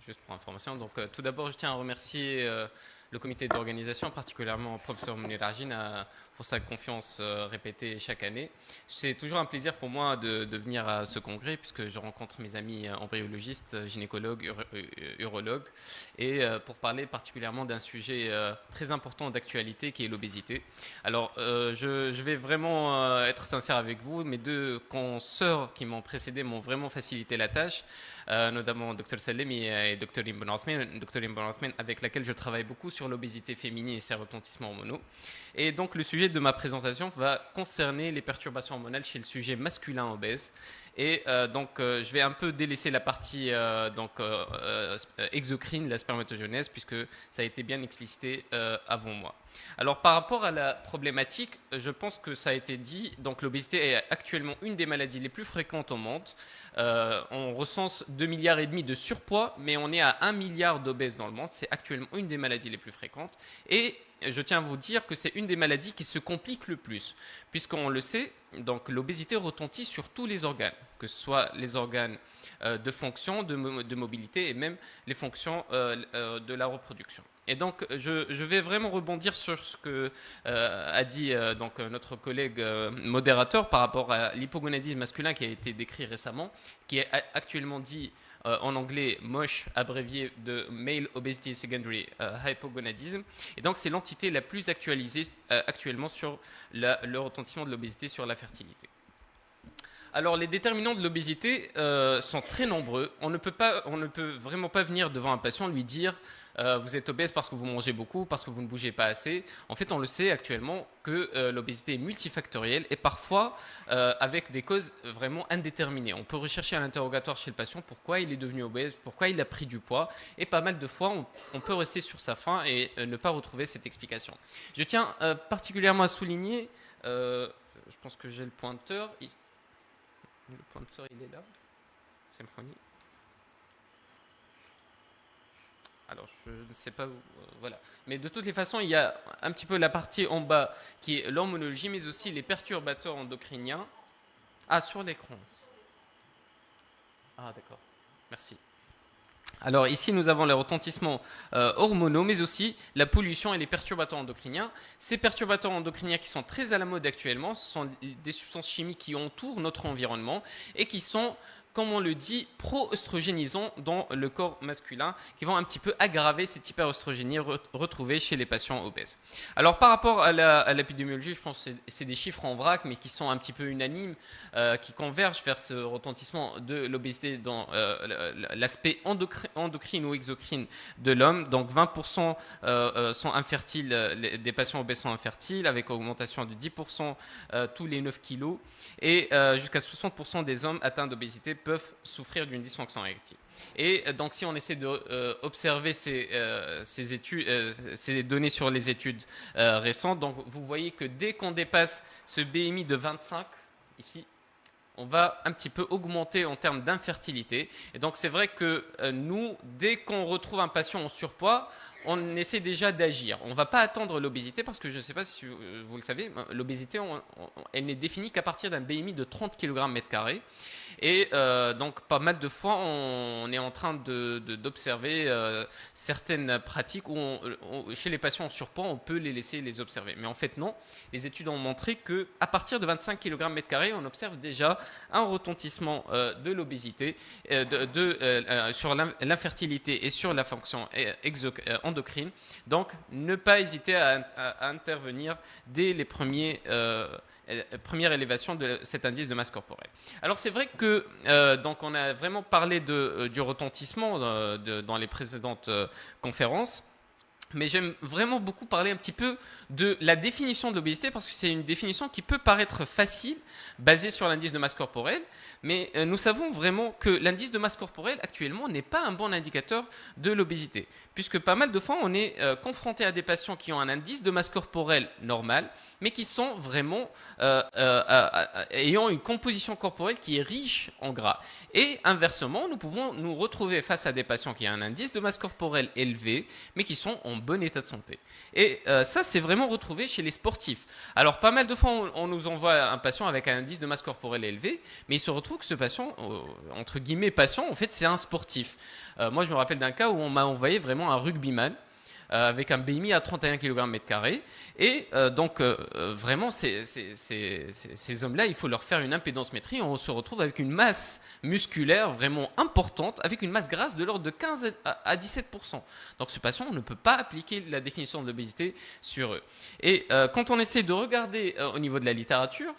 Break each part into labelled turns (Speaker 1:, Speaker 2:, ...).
Speaker 1: juste pour information. Donc, tout d'abord, je tiens à remercier le comité d'organisation, particulièrement le professeur Mounir Ajin, pour sa confiance répétée chaque année. C'est toujours un plaisir pour moi de venir à ce congrès, puisque je rencontre mes amis embryologistes, gynécologues, urologues, et pour parler particulièrement d'un sujet très important d'actualité qui est l'obésité. Alors, je vais vraiment être sincère avec vous. Mes deux consoeurs qui m'ont précédé m'ont vraiment facilité la tâche. Notamment Dr Salem et Dr Imran Othman, Dr Imran Othman, avec laquelle je travaille beaucoup sur l'obésité féminine et ses retentissements hormonaux. Et donc le sujet de ma présentation va concerner les perturbations hormonales chez le sujet masculin obèse. Et je vais un peu délaisser la partie exocrine, la spermatogenèse, puisque ça a été bien explicité avant moi. Alors par rapport à la problématique, je pense que ça a été dit, donc l'obésité est actuellement une des maladies les plus fréquentes au monde. On recense 2,5 milliards de surpoids, mais on est à 1 milliard d'obèses dans le monde. C'est actuellement une des maladies les plus fréquentes. Et je tiens à vous dire que c'est une des maladies qui se complique le plus, puisqu'on le sait, donc l'obésité retentit sur tous les organes, que ce soit les organes de fonction, de mobilité et même les fonctions de la reproduction. Et donc, je vais vraiment rebondir sur ce que a dit notre collègue modérateur par rapport à l'hypogonadisme masculin qui a été décrit récemment, qui est actuellement dit en anglais MOSH, abrévié de Male Obesity Secondary Hypogonadism. Et donc, c'est l'entité la plus actualisée actuellement sur le retentissement de l'obésité sur la fertilité. Alors, les déterminants de l'obésité sont très nombreux. On ne peut vraiment pas venir devant un patient lui dire vous êtes obèse parce que vous mangez beaucoup, parce que vous ne bougez pas assez. En fait, on le sait actuellement que l'obésité est multifactorielle et parfois avec des causes vraiment indéterminées. On peut rechercher à l'interrogatoire chez le patient pourquoi il est devenu obèse, pourquoi il a pris du poids, et pas mal de fois, on peut rester sur sa faim et ne pas retrouver cette explication. Je tiens particulièrement à souligner, je pense que j'ai le pointeur. Le pointeur, il est là. Symphonie. Alors, je ne sais pas où, voilà. Mais de toutes les façons, il y a un petit peu la partie en bas qui est l'hormonologie, mais aussi les perturbateurs endocriniens. Ah, sur l'écran. Ah, d'accord. Merci. Alors ici, nous avons les retentissements hormonaux, mais aussi la pollution et les perturbateurs endocriniens. Ces perturbateurs endocriniens qui sont très à la mode actuellement, ce sont des substances chimiques qui entourent notre environnement et qui sont, comme on le dit, pro-œstrogénisants dans le corps masculin, qui vont un petit peu aggraver cette hyperoestrogénie retrouvée chez les patients obèses. Alors par rapport à l'épidémiologie, je pense que c'est des chiffres en vrac, mais qui sont un petit peu unanimes, qui convergent vers ce retentissement de l'obésité dans l'aspect endocrine ou exocrine de l'homme. Donc 20% sont infertiles, des patients obèses sont infertiles, avec augmentation de 10% tous les 9 kilos, et jusqu'à 60% des hommes atteints d'obésité peuvent souffrir d'une dysfonction érectile. Et donc, si on essaie d'observer ces données sur les études récentes, donc vous voyez que dès qu'on dépasse ce BMI de 25, ici, on va un petit peu augmenter en termes d'infertilité. Et donc, c'est vrai que nous, dès qu'on retrouve un patient en surpoids, on essaie déjà d'agir. On ne va pas attendre l'obésité parce que je ne sais pas si vous le savez, l'obésité, elle n'est définie qu'à partir d'un BMI de 30 kg/m². Et donc, pas mal de fois, on est en train d'observer certaines pratiques où, chez les patients en surpoids, on peut les laisser les observer. Mais en fait, non. Les études ont montré qu'à partir de 25 kg/m², on observe déjà un retentissement de l'obésité sur l'infertilité et sur la fonction endocrine. Donc, ne pas hésiter à intervenir dès les première élévation de cet indice de masse corporelle. Alors c'est vrai que donc on a vraiment parlé du retentissement dans les précédentes conférences, mais j'aime vraiment beaucoup parler un petit peu de la définition de l'obésité parce que c'est une définition qui peut paraître facile, basée sur l'indice de masse corporelle, mais nous savons vraiment que l'indice de masse corporelle actuellement n'est pas un bon indicateur de l'obésité, puisque pas mal de fois on est confronté à des patients qui ont un indice de masse corporelle normal, mais qui sont vraiment ayant une composition corporelle qui est riche en gras. Et inversement, nous pouvons nous retrouver face à des patients qui ont un indice de masse corporelle élevé, mais qui sont en en bon état de santé. Et ça, c'est vraiment retrouvé chez les sportifs. Alors, pas mal de fois, on nous envoie un patient avec un indice de masse corporelle élevé, mais il se retrouve que ce patient, entre guillemets patient, en fait, c'est un sportif. Moi, je me rappelle d'un cas où on m'a envoyé vraiment un rugbyman avec un BMI à 31 kg/m². Et donc, vraiment, ces hommes-là, il faut leur faire une impédance-métrie. On se retrouve avec une masse musculaire vraiment importante, avec une masse grasse de l'ordre de 15 à 17%. Donc, ce patient, on ne peut pas appliquer la définition de l'obésité sur eux. Et quand on essaie de regarder au niveau de la littérature,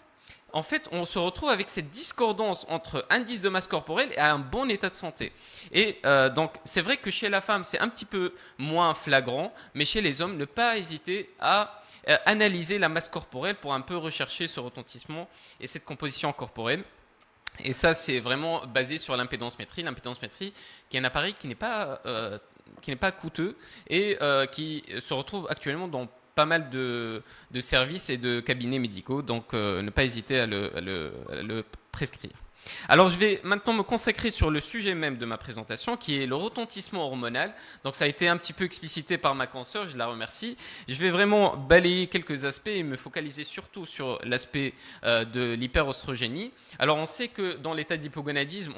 Speaker 1: en fait, on se retrouve avec cette discordance entre indice de masse corporelle et un bon état de santé. Et donc, c'est vrai que chez la femme, c'est un petit peu moins flagrant, mais chez les hommes, ne pas hésiter à analyser la masse corporelle pour un peu rechercher ce retentissement et cette composition corporelle. Et ça, c'est vraiment basé sur l'impédance-métrie. L'impédance-métrie, qui est un appareil qui n'est pas coûteux et qui se retrouve actuellement dans pas mal de services et de cabinets médicaux, donc ne pas hésiter à le prescrire. Alors je vais maintenant me consacrer sur le sujet même de ma présentation, qui est le retentissement hormonal. Donc ça a été un petit peu explicité par ma consoeur, je la remercie. Je vais vraiment balayer quelques aspects et me focaliser surtout sur l'aspect de l'hyperostrogénie. Alors on sait que dans l'état d'hypogonadisme,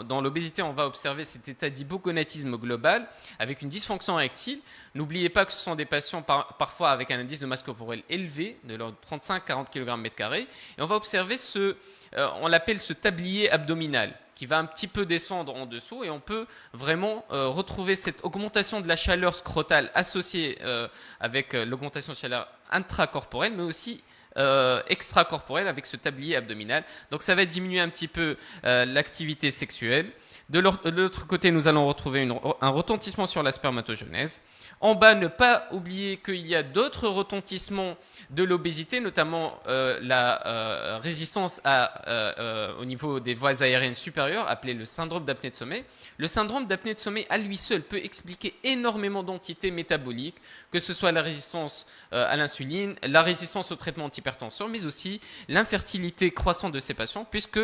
Speaker 1: dans l'obésité, on va observer cet état d'hypogonadisme global avec une dysfonction érectile. N'oubliez pas que ce sont des patients parfois avec un indice de masse corporelle élevé, de l'ordre de 35-40 kg/m², et on va observer on l'appelle ce tablier abdominal, qui va un petit peu descendre en dessous, et on peut vraiment retrouver cette augmentation de la chaleur scrotale associée avec l'augmentation de chaleur intracorporelle, mais aussi extracorporelle avec ce tablier abdominal. Donc ça va diminuer un petit peu l'activité sexuelle. De l'autre côté, nous allons retrouver un retentissement sur la spermatogenèse. En bas, ne pas oublier qu'il y a d'autres retentissements de l'obésité, notamment la résistance au niveau des voies aériennes supérieures, appelé le syndrome d'apnée de sommeil. Le syndrome d'apnée de sommeil, à lui seul, peut expliquer énormément d'entités métaboliques, que ce soit la résistance à l'insuline, la résistance au traitement antihypertenseur, mais aussi l'infertilité croissante de ces patients, puisque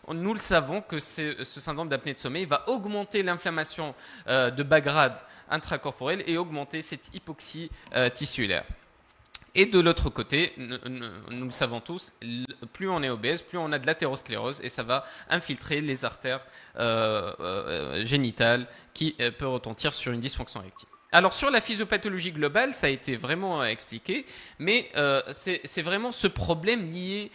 Speaker 1: nous le savons que ce syndrome d'apnée de sommeil va augmenter l'inflammation de bas grade intracorporelle et augmenter cette hypoxie tissulaire. Et de l'autre côté, nous le savons tous, plus on est obèse, plus on a de l'athérosclérose et ça va infiltrer les artères génitales qui peut retentir sur une dysfonction érectile. Alors sur la physiopathologie globale, ça a été vraiment expliqué, mais c'est vraiment ce problème lié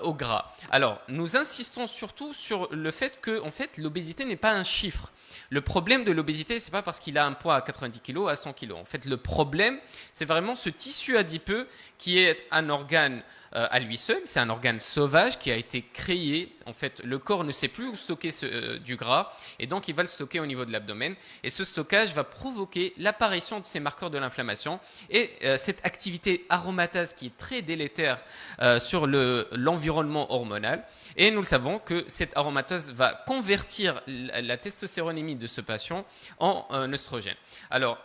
Speaker 1: au gras. Alors nous insistons surtout sur le fait que en fait, l'obésité n'est pas un chiffre. Le problème de l'obésité, c'est pas parce qu'il a un poids à 90 kg, à 100 kg. En fait, le problème, c'est vraiment ce tissu adipeux qui est un organe à lui seul. C'est un organe sauvage qui a été créé. En fait, le corps ne sait plus où stocker du gras et donc il va le stocker au niveau de l'abdomen. Et ce stockage va provoquer l'apparition de ces marqueurs de l'inflammation et cette activité aromatase qui est très délétère sur l'environnement hormonal. Et nous le savons que cette aromatase va convertir la testostéronémie de ce patient en œstrogène. Alors,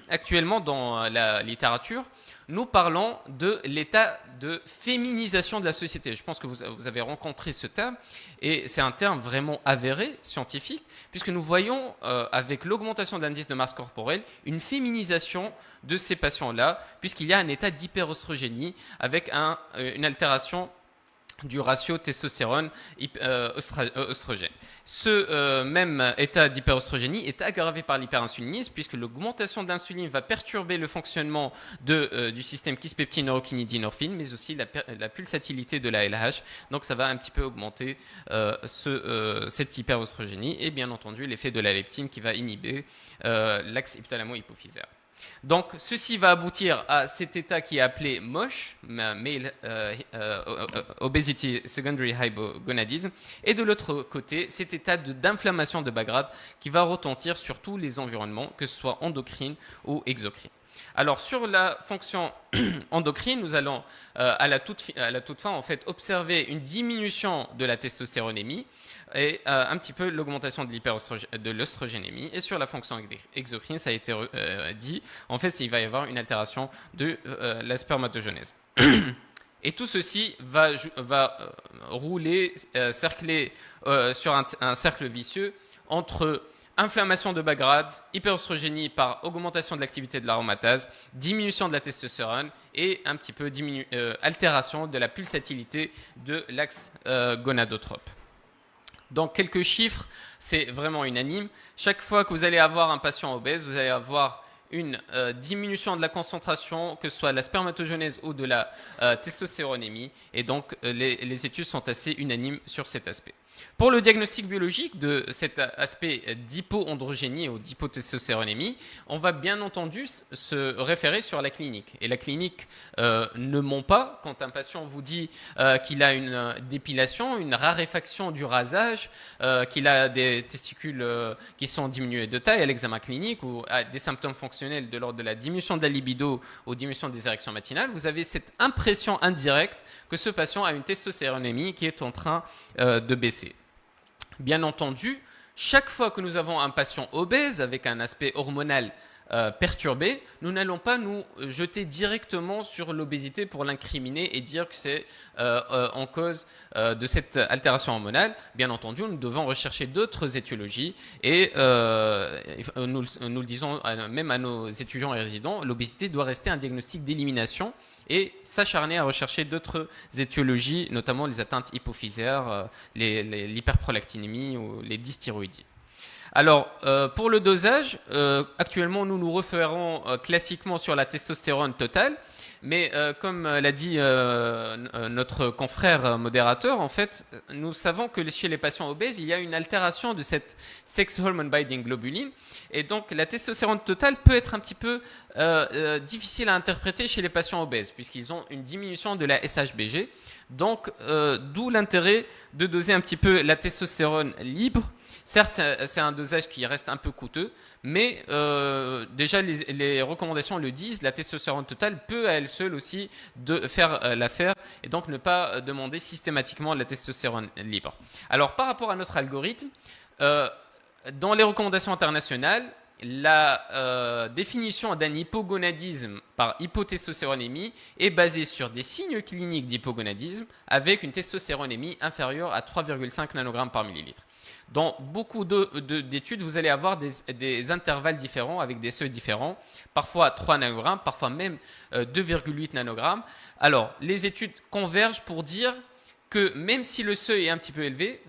Speaker 1: actuellement, dans la littérature, nous parlons de l'état de féminisation de la société. Je pense que vous avez rencontré ce terme, et c'est un terme vraiment avéré, scientifique, puisque nous voyons, avec l'augmentation de l'indice de masse corporelle, une féminisation de ces patients-là, puisqu'il y a un état d'hyperostrogénie avec une altération du ratio testostérone-oestrogène. Ce même état d'hyperostrogénie est aggravé par l'hyperinsulinisme, puisque l'augmentation de l'insuline va perturber le fonctionnement du système kispeptine neurokinédinorphine, mais aussi la pulsatilité de la LH. Donc ça va un petit peu augmenter cette hyperostrogénie et bien entendu l'effet de la leptine qui va inhiber l'axe hypothalamo-hypophysaire. Donc, ceci va aboutir à cet état qui est appelé MOSH, Male Obesity Secondary Hypogonadism, et de l'autre côté, cet état d'inflammation de bas grade qui va retentir sur tous les environnements, que ce soit endocrine ou exocrine. Alors, sur la fonction endocrine, nous allons à la toute fin en fait, observer une diminution de la testostéronémie et un petit peu l'augmentation de l'œstrogénémie. Et sur la fonction exocrine, ça a été dit, en fait, il va y avoir une altération de la spermatogenèse. Et tout ceci va rouler, cercler sur un cercle vicieux entre inflammation de bas grade, hyperostrogénie par augmentation de l'activité de l'aromatase, diminution de la testostérone et un petit peu altération de la pulsatilité de l'axe gonadotrope. Donc quelques chiffres, c'est vraiment unanime. Chaque fois que vous allez avoir un patient obèse, vous allez avoir une diminution de la concentration, que ce soit de la spermatogenèse ou de la testostéronémie. Et donc les études sont assez unanimes sur cet aspect. Pour le diagnostic biologique de cet aspect d'hypoandrogénie ou d'hypotestostéronémie, on va bien entendu se référer sur la clinique. Et la clinique ne ment pas quand un patient vous dit qu'il a une dépilation, une raréfaction du rasage, qu'il a des testicules qui sont diminués de taille à l'examen clinique ou à des symptômes fonctionnels de l'ordre de la diminution de la libido ou diminution des érections matinales. Vous avez cette impression indirecte que ce patient a une testostéronémie qui est en train de baisser. Bien entendu, chaque fois que nous avons un patient obèse avec un aspect hormonal perturbé, nous n'allons pas nous jeter directement sur l'obésité pour l'incriminer et dire que c'est en cause de cette altération hormonale. Bien entendu, nous devons rechercher d'autres étiologies et nous le disons même à nos étudiants et résidents, l'obésité doit rester un diagnostic d'élimination et s'acharner à rechercher d'autres étiologies, notamment les atteintes hypophysaires, l'hyperprolactinémie ou les dysthyroïdies. Alors, pour le dosage, actuellement, nous nous référons classiquement sur la testostérone totale, mais comme l'a dit notre confrère modérateur, en fait, nous savons que chez les patients obèses, il y a une altération de cette sex hormone binding globulin, et donc la testostérone totale peut être un petit peu difficile à interpréter chez les patients obèses, puisqu'ils ont une diminution de la SHBG. Donc, d'où l'intérêt de doser un petit peu la testostérone libre. Certes, c'est un dosage qui reste un peu coûteux, mais déjà les recommandations le disent, la testostérone totale peut à elle seule aussi faire l'affaire et donc ne pas demander systématiquement la testostérone libre. Alors, par rapport à notre algorithme, dans les recommandations internationales, la définition d'un hypogonadisme par hypotestostéronémie est basée sur des signes cliniques d'hypogonadisme avec une testostéronémie inférieure à 3,5 nanogrammes par millilitre. Dans beaucoup d'études, vous allez avoir des intervalles différents avec des seuils différents, parfois 3 nanogrammes, parfois même 2,8 nanogrammes. Alors, les études convergent pour dire que même si le seuil est un petit peu élevé,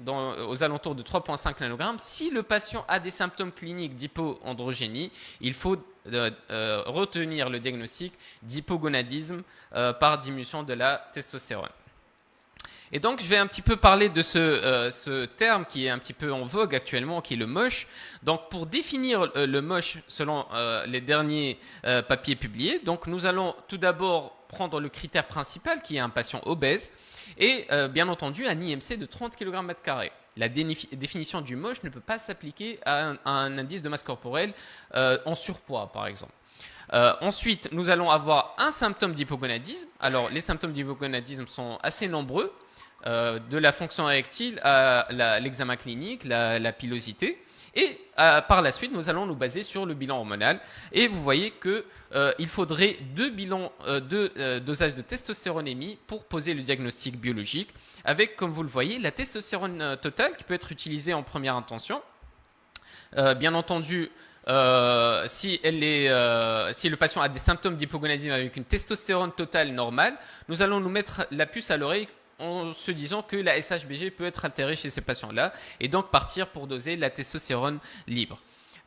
Speaker 1: aux alentours de 3,5 nanogrammes, si le patient a des symptômes cliniques d'hypoandrogénie, il faut retenir le diagnostic d'hypogonadisme par diminution de la testostérone. Et donc, je vais un petit peu parler de ce terme qui est un petit peu en vogue actuellement, qui est le MOSH. Donc, pour définir le MOSH selon les derniers papiers publiés, donc nous allons tout d'abord prendre le critère principal qui est un patient obèse et bien entendu un IMC de 30 kg/m². La définition du MOSH ne peut pas s'appliquer à un indice de masse corporelle en surpoids, par exemple. Ensuite, nous allons avoir un symptôme d'hypogonadisme. Alors, les symptômes d'hypogonadisme sont assez nombreux, de la fonction érectile à l'examen clinique, la pilosité. Et par la suite, nous allons nous baser sur le bilan hormonal. Et vous voyez qu'il faudrait deux dosages de testostéronémie pour poser le diagnostic biologique, avec, comme vous le voyez, la testostérone totale qui peut être utilisée en première intention. Bien entendu, si le patient a des symptômes d'hypogonadisme avec une testostérone totale normale, nous allons nous mettre la puce à l'oreille en se disant que la SHBG peut être altérée chez ces patients-là et donc partir pour doser la testostérone libre.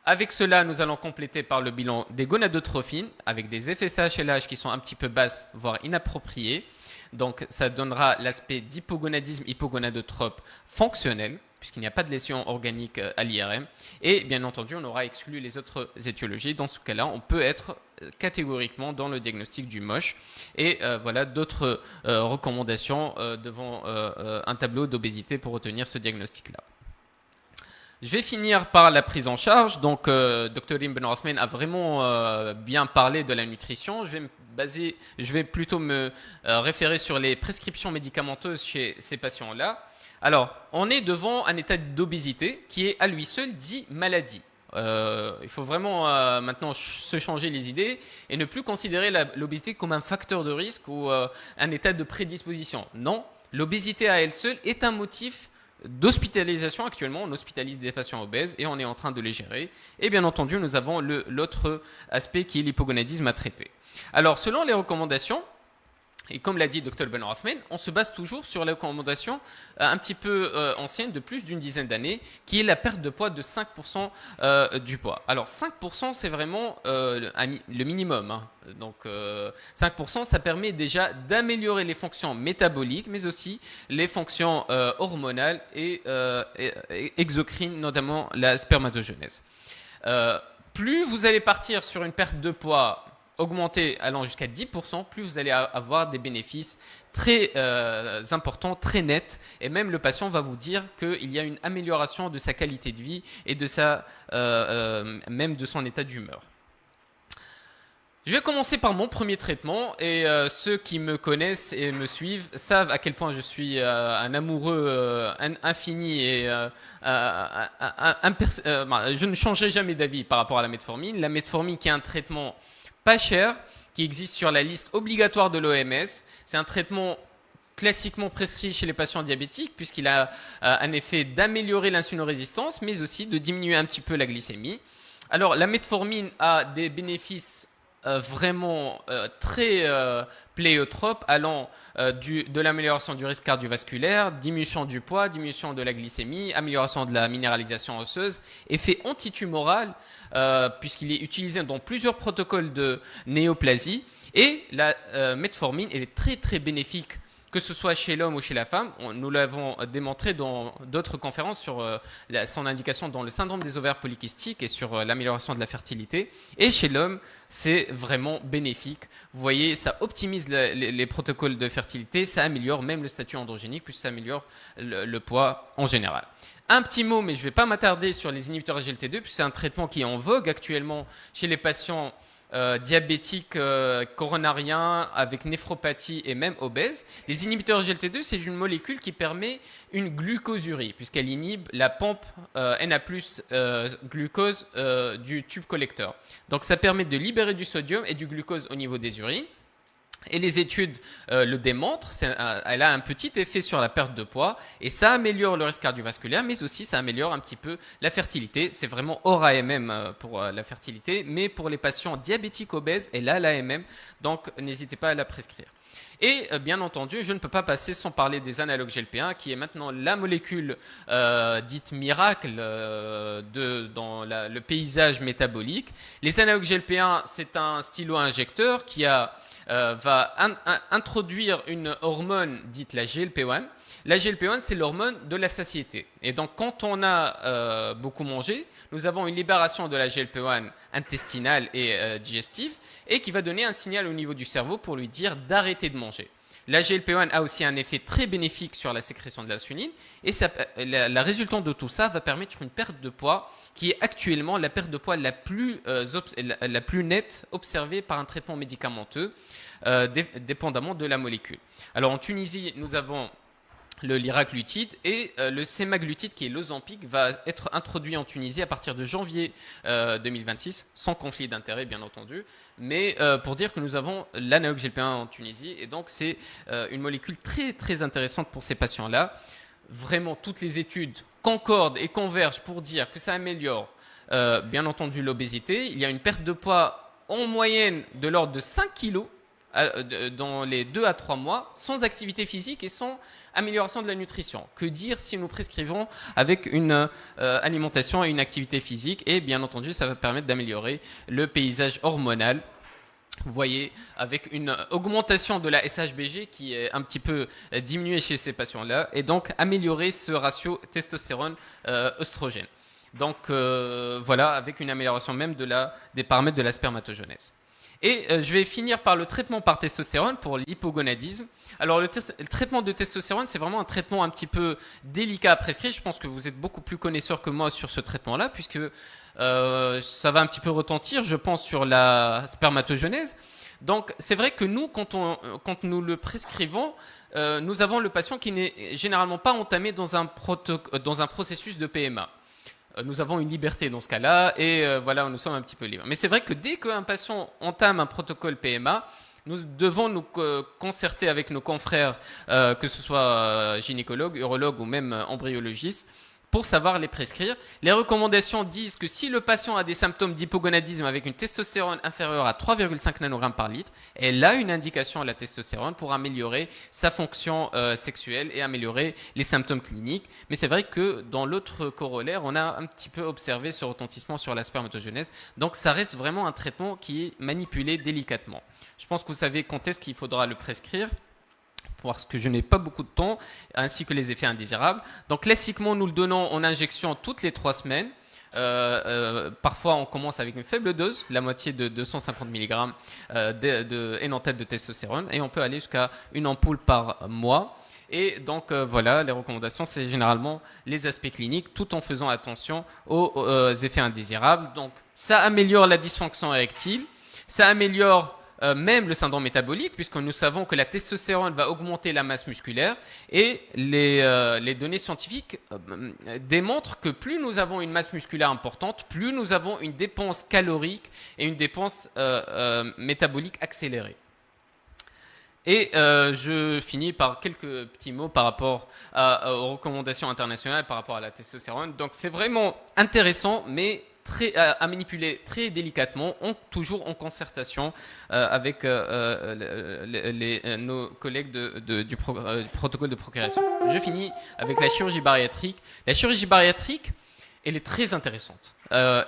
Speaker 1: Avec cela, nous allons compléter par le bilan des gonadotrophines avec des FSH et LH qui sont un petit peu basses, voire inappropriées. Donc, ça donnera l'aspect d'hypogonadisme hypogonadotrope fonctionnel, puisqu'il n'y a pas de lésion organique à l'IRM. Et bien entendu, on aura exclu les autres étiologies. Dans ce cas-là, on peut être catégoriquement dans le diagnostic du MOSH. Et voilà d'autres recommandations devant un tableau d'obésité pour retenir ce diagnostic-là. Je vais finir par la prise en charge. Donc, Dr. Ibn Othman a vraiment bien parlé de la nutrition. Je vais plutôt me référer sur les prescriptions médicamenteuses chez ces patients-là. Alors, on est devant un état d'obésité qui est à lui seul dit maladie. Il faut vraiment maintenant se changer les idées et ne plus considérer l'obésité comme un facteur de risque ou un état de prédisposition. Non, l'obésité à elle seule est un motif d'hospitalisation. Actuellement, on hospitalise des patients obèses et on est en train de les gérer. Et bien entendu, nous avons l'autre aspect qui est l'hypogonadisme à traiter. Alors, selon les recommandations, et comme l'a dit Dr Ben Rothman, on se base toujours sur la recommandation un petit peu ancienne de plus d'une dizaine d'années, qui est la perte de poids de 5% du poids. Alors 5%, c'est vraiment le minimum. Hein. Donc 5%, ça permet déjà d'améliorer les fonctions métaboliques, mais aussi les fonctions hormonales et exocrines, notamment la spermatogenèse. Plus vous allez partir sur une perte de poids augmenter allant jusqu'à 10%, plus vous allez avoir des bénéfices très importants, très nets, et même le patient va vous dire qu'il y a une amélioration de sa qualité de vie et de même de son état d'humeur. Je vais commencer par mon premier traitement, et ceux qui me connaissent et me suivent savent à quel point je suis un amoureux infini et je ne changerai jamais d'avis par rapport à la metformine. La metformine qui est un traitement pas cher, qui existe sur la liste obligatoire de l'OMS. C'est un traitement classiquement prescrit chez les patients diabétiques, puisqu'il a un effet d'améliorer l'insulinorésistance, mais aussi de diminuer un petit peu la glycémie. Alors, la metformine a des bénéfices vraiment très pléiotropes, allant de l'amélioration du risque cardiovasculaire, diminution du poids, diminution de la glycémie, amélioration de la minéralisation osseuse, effet antitumoral, puisqu'il est utilisé dans plusieurs protocoles de néoplasie. Et la metformine, elle est très très bénéfique, que ce soit chez l'homme ou chez la femme. Nous l'avons démontré dans d'autres conférences sur son indication dans le syndrome des ovaires polykystiques et sur l'amélioration de la fertilité. Et chez l'homme, c'est vraiment bénéfique. Vous voyez, ça optimise les protocoles de fertilité, ça améliore même le statut androgénique, puis ça améliore le poids en général. Un petit mot, mais je ne vais pas m'attarder sur les inhibiteurs SGLT2, puisque c'est un traitement qui est en vogue actuellement chez les patients diabétiques coronariens avec néphropathie et même obèses. Les inhibiteurs SGLT2, c'est une molécule qui permet une glucosurie, puisqu'elle inhibe la pompe Na+, glucose du tube collecteur. Donc ça permet de libérer du sodium et du glucose au niveau des urines. Et les études le démontrent, elle a un petit effet sur la perte de poids et ça améliore le risque cardiovasculaire, mais aussi ça améliore un petit peu la fertilité. C'est vraiment hors AMM pour la fertilité, mais pour les patients diabétiques obèses, elle a l'AMM, donc n'hésitez pas à la prescrire. Et bien entendu, je ne peux pas passer sans parler des analogues GLP-1, qui est maintenant la molécule dite miracle dans le paysage métabolique. Les analogues GLP-1, c'est un stylo injecteur qui va introduire une hormone dite la GLP-1. La GLP-1, c'est l'hormone de la satiété. Et donc, quand on a beaucoup mangé, nous avons une libération de la GLP-1 intestinale et digestive, et qui va donner un signal au niveau du cerveau pour lui dire d'arrêter de manger. La GLP-1 a aussi un effet très bénéfique sur la sécrétion de l'insuline, et la résultante de tout ça va permettre une perte de poids qui est actuellement la perte de poids la plus nette observée par un traitement médicamenteux, dépendamment de la molécule. Alors en Tunisie, nous avons le liraglutide et le sémaglutide qui est l'Ozempic va être introduit en Tunisie à partir de janvier 2026, sans conflit d'intérêt bien entendu, mais pour dire que nous avons l'analogue GLP-1 en Tunisie et donc c'est une molécule très très intéressante pour ces patients-là. Vraiment toutes les études concordent et convergent pour dire que ça améliore bien entendu l'obésité. Il y a une perte de poids en moyenne de l'ordre de 5 kg dans les 2 à 3 mois, sans activité physique et sans amélioration de la nutrition. Que dire si nous prescrivons avec une alimentation et une activité physique? Et bien entendu, ça va permettre d'améliorer le paysage hormonal. Vous voyez, avec une augmentation de la SHBG qui est un petit peu diminuée chez ces patients-là, et donc améliorer ce ratio testostérone-œstrogène. Donc voilà, avec une amélioration même des paramètres de la spermatogenèse. Et je vais finir par le traitement par testostérone pour l'hypogonadisme. Alors le traitement de testostérone, c'est vraiment un traitement un petit peu délicat à prescrire. Je pense que vous êtes beaucoup plus connaisseur que moi sur ce traitement-là, puisque ça va un petit peu retentir, je pense, sur la spermatogenèse. Donc c'est vrai que nous, quand nous le prescrivons, nous avons le patient qui n'est généralement pas entamé dans un processus de PMA. Nous avons une liberté dans ce cas-là et voilà, nous sommes un petit peu libres. Mais c'est vrai que dès qu'un patient entame un protocole PMA, nous devons nous concerter avec nos confrères, que ce soit gynécologues, urologues ou même embryologistes, pour savoir les prescrire. Les recommandations disent que si le patient a des symptômes d'hypogonadisme avec une testostérone inférieure à 3,5 nanogrammes par litre, elle a une indication à la testostérone pour améliorer sa fonction sexuelle et améliorer les symptômes cliniques. Mais c'est vrai que dans l'autre corollaire, on a un petit peu observé ce retentissement sur la spermatogenèse. Donc ça reste vraiment un traitement qui est manipulé délicatement. Je pense que vous savez quand est-ce qu'il faudra le prescrire, parce que je n'ai pas beaucoup de temps, ainsi que les effets indésirables. Donc classiquement, nous le donnons en injection toutes les 3 semaines. Parfois, on commence avec une faible dose, la moitié de 250 mg d'énanthète de testostérone, et on peut aller jusqu'à une ampoule par mois. Et donc voilà, les recommandations, c'est généralement les aspects cliniques, tout en faisant attention aux effets indésirables. Donc ça améliore la dysfonction érectile, ça améliore même le syndrome métabolique, puisque nous savons que la testostérone va augmenter la masse musculaire, et les données scientifiques démontrent que plus nous avons une masse musculaire importante, plus nous avons une dépense calorique et une dépense métabolique accélérée. Et je finis par quelques petits mots par rapport aux recommandations internationales par rapport à la testostérone. Donc c'est vraiment intéressant, mais à manipuler très délicatement, toujours en concertation avec nos collègues du protocole de procréation. Je finis avec la chirurgie bariatrique. La chirurgie bariatrique, elle est très intéressante.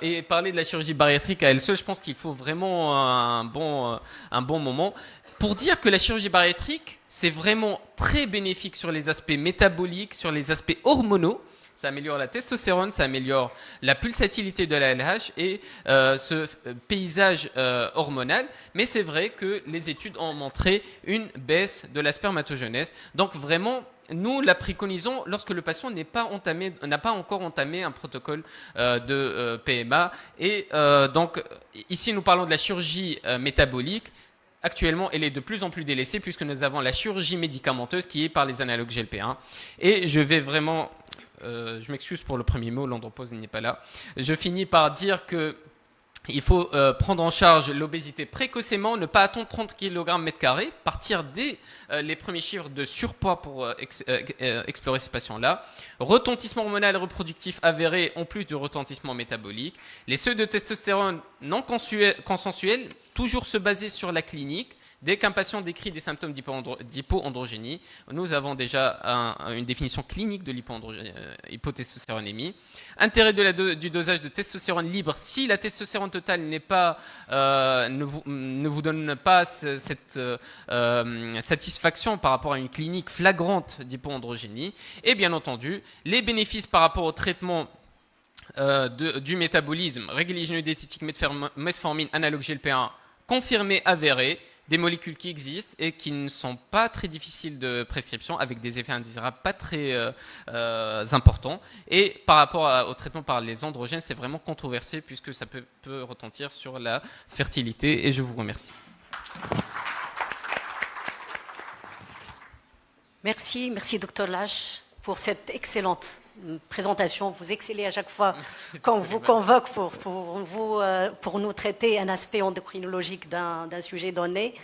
Speaker 1: Et parler de la chirurgie bariatrique à elle seule, je pense qu'il faut vraiment un bon moment. Pour dire que la chirurgie bariatrique, c'est vraiment très bénéfique sur les aspects métaboliques, sur les aspects hormonaux. Ça améliore la testostérone, ça améliore la pulsatilité de la LH et ce paysage hormonal. Mais c'est vrai que les études ont montré une baisse de la spermatogenèse. Donc vraiment, nous la préconisons lorsque le patient n'a pas encore entamé un protocole de PMA. Et donc ici, nous parlons de la chirurgie métabolique. Actuellement, elle est de plus en plus délaissée puisque nous avons la chirurgie médicamenteuse qui est par les analogues GLP-1. Et je vais vraiment... je m'excuse pour le premier mot, l'andropause n'est pas là. Je finis par dire que il faut prendre en charge l'obésité précocement, ne pas attendre 30 kg mètre carré, partir dès les premiers chiffres de surpoids pour explorer ces patients-là. Retentissement hormonal et reproductif avéré en plus du retentissement métabolique. Les seuils de testostérone non consensuels, toujours se baser sur la clinique. Dès qu'un patient décrit des symptômes d'hypoandrogénie, nous avons déjà une définition clinique de l'hypotestostéronémie. Intérêt du dosage de testostérone libre si la testostérone totale ne vous donne pas cette satisfaction par rapport à une clinique flagrante d'hypoandrogénie. Et bien entendu, les bénéfices par rapport au traitement du métabolisme, régulation-diététique, metformine, analogue GLP-1, confirmé, avéré, des molécules qui existent et qui ne sont pas très difficiles de prescription, avec des effets indésirables pas très importants. Et par rapport au traitement par les androgènes, c'est vraiment controversé puisque ça peut retentir sur la fertilité. Et je vous remercie.
Speaker 2: Merci Dr Lache pour cette excellente présentation. Vous excellez à chaque fois qu'on vous convoque pour nous traiter un aspect endocrinologique d'un sujet donné,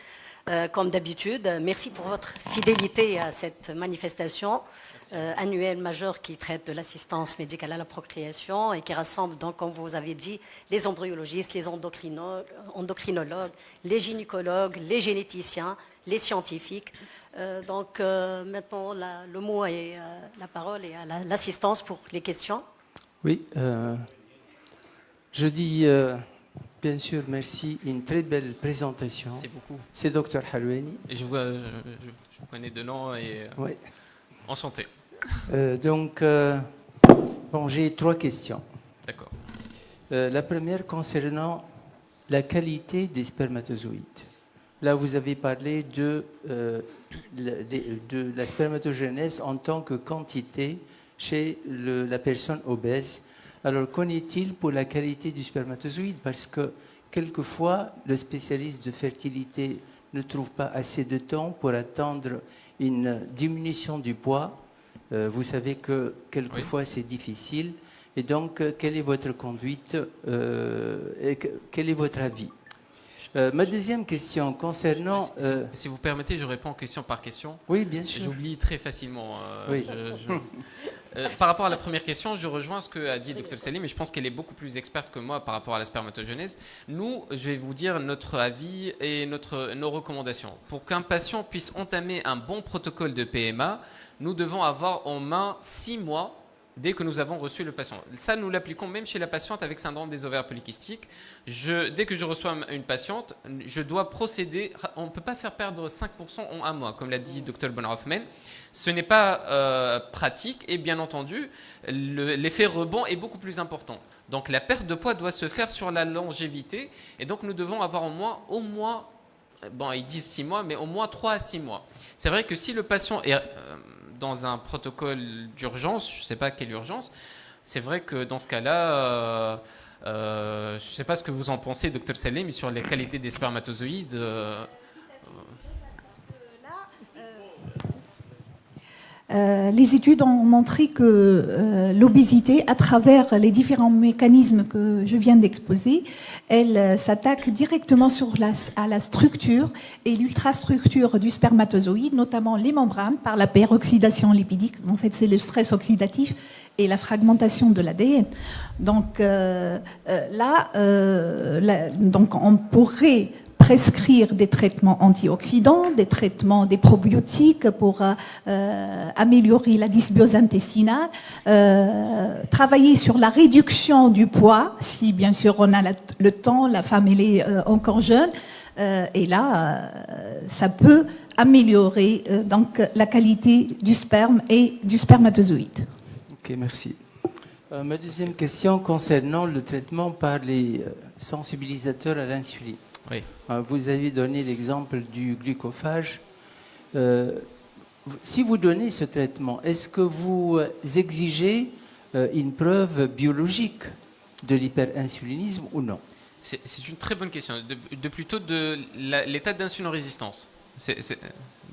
Speaker 2: comme d'habitude. Merci pour votre fidélité à cette manifestation annuelle majeure qui traite de l'assistance médicale à la procréation et qui rassemble, donc, comme vous avez dit, les embryologistes, les endocrinologues, les gynécologues, les généticiens, les scientifiques. Donc maintenant, le mot et la parole est à l'assistance pour les questions.
Speaker 3: Oui, je dis bien sûr merci, une très belle présentation.
Speaker 1: Merci beaucoup.
Speaker 3: C'est Dr Halouani.
Speaker 1: Je vous connais de nom et
Speaker 3: oui.
Speaker 1: Enchanté.
Speaker 3: Donc, bon, j'ai 3 questions.
Speaker 1: D'accord.
Speaker 3: La première concernant la qualité des spermatozoïdes. Là, vous avez parlé de la spermatogenèse en tant que quantité chez la personne obèse. Alors, qu'en est-il pour la qualité du spermatozoïde? Parce que quelquefois, le spécialiste de fertilité ne trouve pas assez de temps pour attendre une diminution du poids. Vous savez que quelquefois, oui, c'est difficile. Et donc, quelle est votre conduite et quel est votre avis? Ma deuxième question concernant...
Speaker 1: Si vous permettez, je réponds question par question.
Speaker 3: Oui, bien sûr.
Speaker 1: J'oublie très facilement.
Speaker 3: Oui.
Speaker 1: Par rapport à la première question, je rejoins ce qu'a dit Dr Salim, et je pense qu'elle est beaucoup plus experte que moi par rapport à la spermatogenèse. Nous, je vais vous dire notre avis et nos recommandations. Pour qu'un patient puisse entamer un bon protocole de PMA, nous devons avoir en main 6 mois dès que nous avons reçu le patient. Ça, nous l'appliquons même chez la patiente avec syndrome des ovaires polykystiques. Dès que je reçois une patiente, je dois procéder. On ne peut pas faire perdre 5% en un mois, comme l'a dit Dr Bonarthman. Ce n'est pas pratique et bien entendu, l'effet rebond est beaucoup plus important. Donc la perte de poids doit se faire sur la longévité et donc nous devons avoir au moins, bon ils disent 6 mois, mais au moins 3 à 6 mois. C'est vrai que si le patient est dans un protocole d'urgence, je ne sais pas quelle urgence, c'est vrai que dans ce cas-là, je ne sais pas ce que vous en pensez, Dr Salim, mais sur les qualités des spermatozoïdes.
Speaker 4: Les études ont montré que l'obésité, à travers les différents mécanismes que je viens d'exposer, elle s'attaque directement à la structure et l'ultrastructure du spermatozoïde, notamment les membranes, par la peroxydation lipidique. En fait, c'est le stress oxydatif et la fragmentation de l'ADN. Donc donc on pourrait prescrire des traitements antioxydants, des probiotiques pour améliorer la dysbiose intestinale, travailler sur la réduction du poids, si bien sûr on a le temps, la femme elle est encore jeune, et là ça peut améliorer donc la qualité du sperme et du spermatozoïde.
Speaker 3: Ok, merci. Ma deuxième question concernant le traitement par les sensibilisateurs à l'insuline.
Speaker 1: Oui.
Speaker 3: Vous avez donné l'exemple du glucophage. Si vous donnez ce traitement, est-ce que vous exigez une preuve biologique de l'hyperinsulinisme ou non?
Speaker 1: C'est une très bonne question. Plutôt de l'état d'insulinorésistance.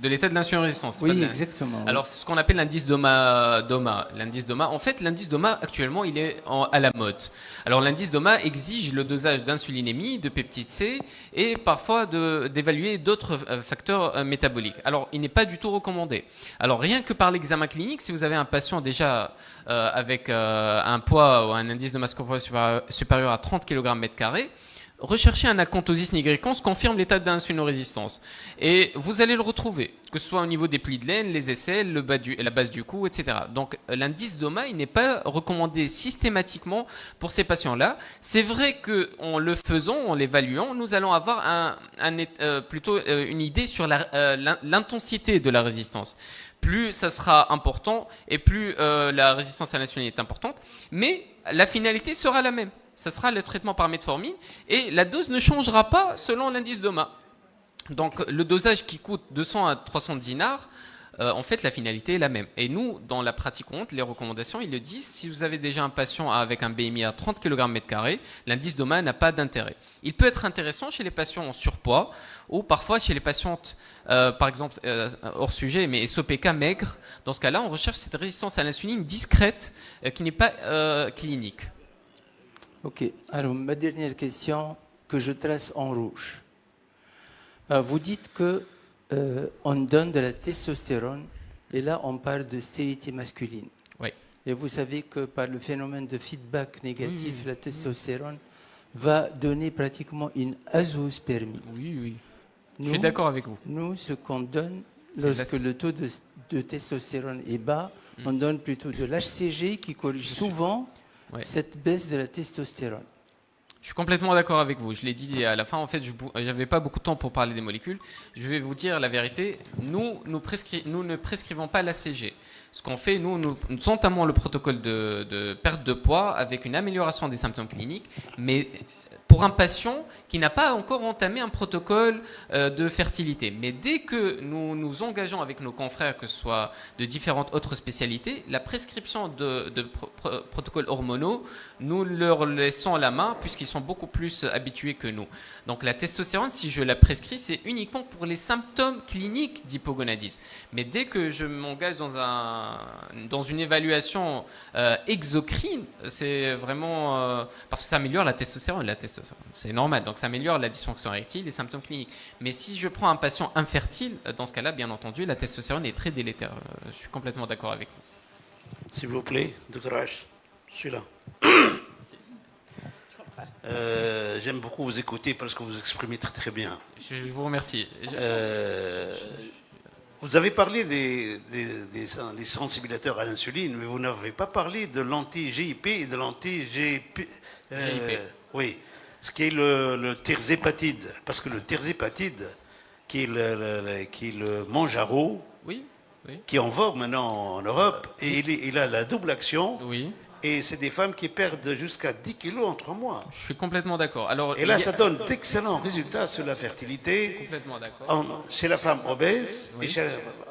Speaker 1: De l'état de l'insulinorésistance.
Speaker 3: Oui, exactement.
Speaker 1: Alors, c'est ce qu'on appelle l'indice DOMA. L'indice DOMA. En fait, l'indice DOMA, actuellement, il est à la mode. Alors, l'indice DOMA exige le dosage d'insulinémie, de peptide C, et parfois d'évaluer d'autres facteurs métaboliques. Alors, il n'est pas du tout recommandé. Alors, rien que par l'examen clinique, si vous avez un patient déjà avec un poids ou un indice de masse corporelle supérieur à 30 kg/m², recherchez un acanthosis nigricans confirme l'état d'insulinorésistance. Et vous allez le retrouver, que ce soit au niveau des plis de laine, les aisselles, la base du cou, etc. Donc l'indice DOMA, il n'est pas recommandé systématiquement pour ces patients-là. C'est vrai qu'en le faisant, en l'évaluant, nous allons avoir plutôt une idée sur l'intensité de la résistance. Plus ça sera important et plus la résistance à l'insuline est importante. Mais la finalité sera la même. Ça sera le traitement par metformine et la dose ne changera pas selon l'indice DOMA. Donc le dosage qui coûte 200 à 300 dinars, en fait la finalité est la même. Et nous, dans la pratique les recommandations, ils le disent, si vous avez déjà un patient avec un BMI à 30 kg/m², l'indice DOMA n'a pas d'intérêt. Il peut être intéressant chez les patients en surpoids ou parfois chez les patientes, par exemple, hors sujet, mais SOPK maigres. Dans ce cas-là, on recherche cette résistance à l'insuline discrète qui n'est pas clinique.
Speaker 3: Ok, alors ma dernière question que je trace en rouge. Vous dites que on donne de la testostérone et là on parle de stérilité masculine.
Speaker 1: Oui.
Speaker 3: Et vous savez que par le phénomène de feedback négatif, la testostérone va donner pratiquement une azoospermie.
Speaker 1: Oui. Je suis d'accord avec vous.
Speaker 3: Nous, ce qu'on donne, lorsque le taux de testostérone est bas, on donne plutôt de l'HCG qui corrige souvent cette baisse de la testostérone.
Speaker 1: Je suis complètement d'accord avec vous. Je l'ai dit à la fin. En fait, je n'avais pas beaucoup de temps pour parler des molécules. Je vais vous dire la vérité. Nous ne prescrivons pas l'ACG. Ce qu'on fait, nous entamons le protocole de perte de poids avec une amélioration des symptômes cliniques, mais pour un patient qui n'a pas encore entamé un protocole de fertilité. Mais dès que nous nous engageons avec nos confrères, que ce soit de différentes autres spécialités, la prescription de protocoles hormonaux, nous leur laissons la main puisqu'ils sont beaucoup plus habitués que nous. Donc la testostérone, si je la prescris, c'est uniquement pour les symptômes cliniques d'hypogonadisme. Mais dès que je m'engage dans une évaluation exocrine, c'est vraiment parce que ça améliore la testostérone. La testostérone, testostérone. C'est normal, donc ça améliore la dysfonction érectile, les symptômes cliniques. Mais si je prends un patient infertile, dans ce cas-là, bien entendu, la testostérone est très délétère. Je suis complètement d'accord avec vous.
Speaker 5: S'il vous plaît, Dr H, je suis là. J'aime beaucoup vous écouter parce que vous exprimez très très bien.
Speaker 1: Je vous remercie.
Speaker 5: Vous avez parlé des sensibilisateurs à l'insuline, mais vous n'avez pas parlé de l'anti-GIP et de l'anti-GIP. Oui, ce qui est le tirzépatide. Parce que le tirzépatide, qui est le Mounjaro,
Speaker 1: Oui.
Speaker 5: qui est en vogue maintenant en Europe, et il a la double action.
Speaker 1: Oui.
Speaker 5: Et c'est des femmes qui perdent jusqu'à 10 kilos en 3 mois.
Speaker 1: Je suis complètement d'accord. Alors,
Speaker 5: Et là, ça donne d'excellents résultats sur la fertilité,
Speaker 1: complètement d'accord.
Speaker 5: chez la femme obèse, et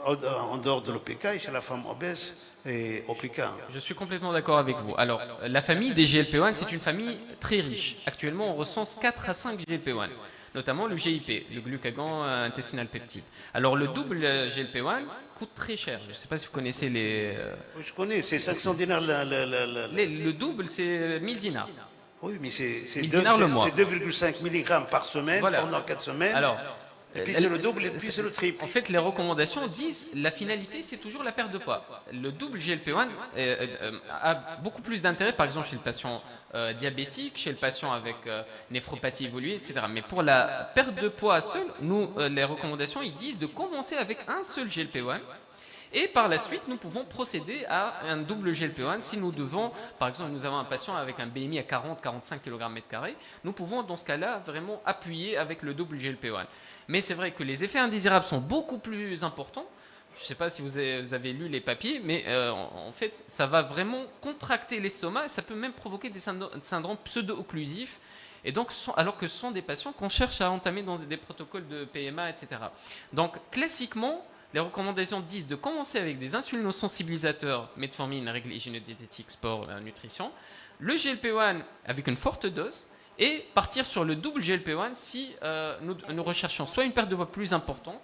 Speaker 5: en dehors de l'OPK, et chez la femme obèse et OPK.
Speaker 1: Je suis complètement d'accord avec vous. Alors, la famille des GLP-1, c'est une famille très riche. Actuellement, on recense 4 à 5 GLP-1, notamment le GIP, le glucagon intestinal peptide. Alors, le double GLP-1 coûte très cher. Je ne sais pas si vous connaissez les...
Speaker 5: Oui, je connais, c'est 500 dinars
Speaker 1: Le double, c'est 1000 dinars.
Speaker 5: Oui, mais c'est
Speaker 1: 1000 dinars le mois.
Speaker 5: 2,5 mg par semaine
Speaker 1: Voilà.
Speaker 5: pendant 4 semaines.
Speaker 1: Alors,
Speaker 5: et puis c'est le double et puis c'est le triple.
Speaker 1: En fait, les recommandations disent la finalité, c'est toujours la perte de poids. Le double GLP-1 a beaucoup plus d'intérêt, par exemple, chez le patient diabétique, chez le patient avec néphropathie évoluée, etc. Mais pour la perte de poids seule, nous, les recommandations, ils disent de commencer avec un seul GLP-1. Et par la suite, nous pouvons procéder à un double GLP-1 si nous devons, par exemple, nous avons un patient avec un BMI à 40-45 kg/m², nous pouvons dans ce cas-là vraiment appuyer avec le double GLP-1. Mais c'est vrai que les effets indésirables sont beaucoup plus importants. Je ne sais pas si vous avez lu les papiers, mais en fait, ça va vraiment contracter l'estomac et ça peut même provoquer des syndromes pseudo-occlusifs. Et donc, alors que ce sont des patients qu'on cherche à entamer dans des protocoles de PMA, etc. Donc, classiquement, les recommandations disent de commencer avec des insulinosensibilisateurs, metformine, règles hygiéno-diététiques, sport, nutrition, le GLP-1 avec une forte dose, et partir sur le double GLP-1 si nous recherchons soit une perte de poids plus importante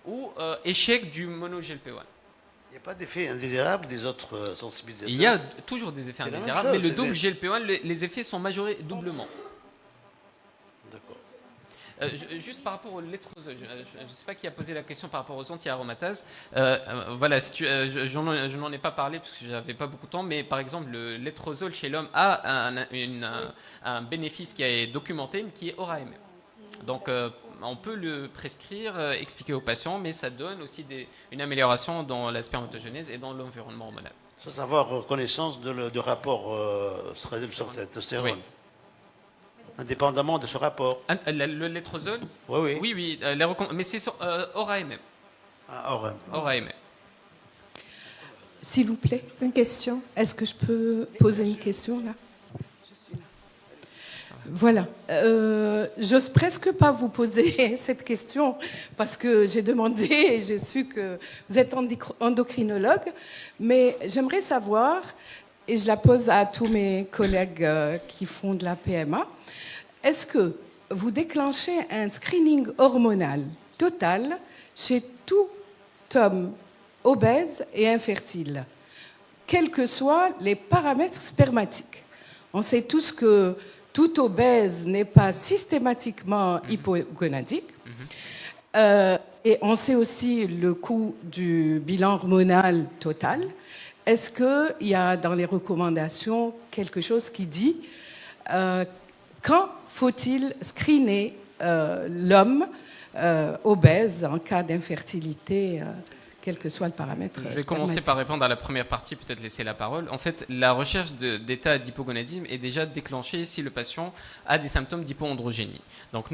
Speaker 1: ou échec du mono-GLP-1.
Speaker 5: Il n'y a pas d'effet indésirable des autres sensibilisateurs?
Speaker 1: Il y a toujours des effets
Speaker 5: C'est la même
Speaker 1: indésirables, mais
Speaker 5: chose,
Speaker 1: le double GLP-1, les effets sont majorés doublement.
Speaker 5: D'accord.
Speaker 1: Juste par rapport au létrozole, je ne sais pas qui a posé la question par rapport aux anti-aromatases. Voilà, je n'en ai pas parlé parce que j'avais pas beaucoup de temps, mais par exemple, le létrozole chez l'homme a un bénéfice qui est documenté, mais qui est ORAM. Donc, on peut le prescrire, expliquer aux patients, mais ça donne aussi une amélioration dans la spermatogenèse et dans l'environnement hormonal.
Speaker 5: Sans avoir connaissance de rapport sur testostérone.
Speaker 1: Oui.
Speaker 5: Indépendamment de ce rapport.
Speaker 1: Le létrozole?
Speaker 5: Oui.
Speaker 1: Oui, mais c'est sur ORAM. ORAM.
Speaker 6: S'il vous plaît, une question. Est-ce que je peux poser une question là? Voilà. J'ose presque pas vous poser cette question parce que j'ai demandé et j'ai su que vous êtes endocrinologue, mais j'aimerais savoir, et je la pose à tous mes collègues qui font de la PMA, est-ce que vous déclenchez un screening hormonal total chez tout homme obèse et infertile, quels que soient les paramètres spermatiques? On sait tous que tout obèse n'est pas systématiquement hypogonadique. Et on sait aussi le coût du bilan hormonal total. Est-ce qu'il y a dans les recommandations quelque chose qui dit quand faut-il screener l'homme obèse en cas d'infertilité, quel que soit le paramètre?
Speaker 1: Je vais commencer par répondre à la première partie, peut-être laisser la parole. En fait, la recherche d'état d'hypogonadisme est déjà déclenchée si le patient a des symptômes d'hypoandrogénie. Donc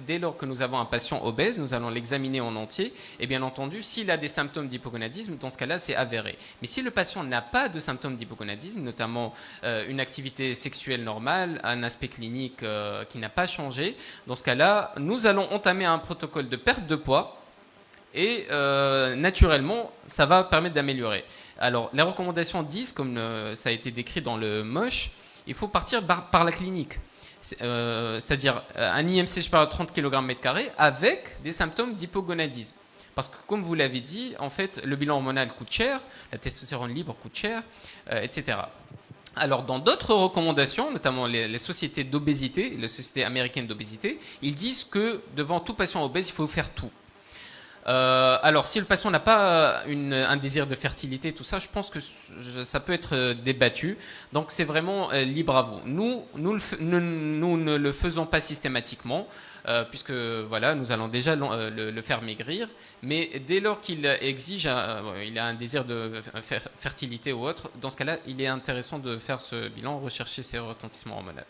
Speaker 1: dès lors que nous avons un patient obèse, nous allons l'examiner en entier. Et bien entendu, s'il a des symptômes d'hypogonadisme, dans ce cas-là, c'est avéré. Mais si le patient n'a pas de symptômes d'hypogonadisme, notamment une activité sexuelle normale, un aspect clinique qui n'a pas changé, dans ce cas-là, nous allons entamer un protocole de perte de poids. Et naturellement, ça va permettre d'améliorer. Alors, les recommandations disent, comme ça a été décrit dans le MOSH, il faut partir par la clinique. C'est-à-dire un IMC supérieur à 30 kg/m² avec des symptômes d'hypogonadisme. Parce que, comme vous l'avez dit, en fait, le bilan hormonal coûte cher, la testostérone libre coûte cher, etc. Alors, dans d'autres recommandations, notamment les sociétés d'obésité, les sociétés américaines d'obésité, ils disent que devant tout patient obèse, il faut faire tout. Alors, si le patient n'a pas un désir de fertilité, tout ça, je pense que ça peut être débattu. Donc, c'est vraiment libre à vous. Nous ne le faisons pas systématiquement, puisque voilà, nous allons déjà le faire maigrir. Mais dès lors qu'il exige, il a un désir de fertilité ou autre, dans ce cas-là, il est intéressant de faire ce bilan, rechercher ses retentissements hormonaux.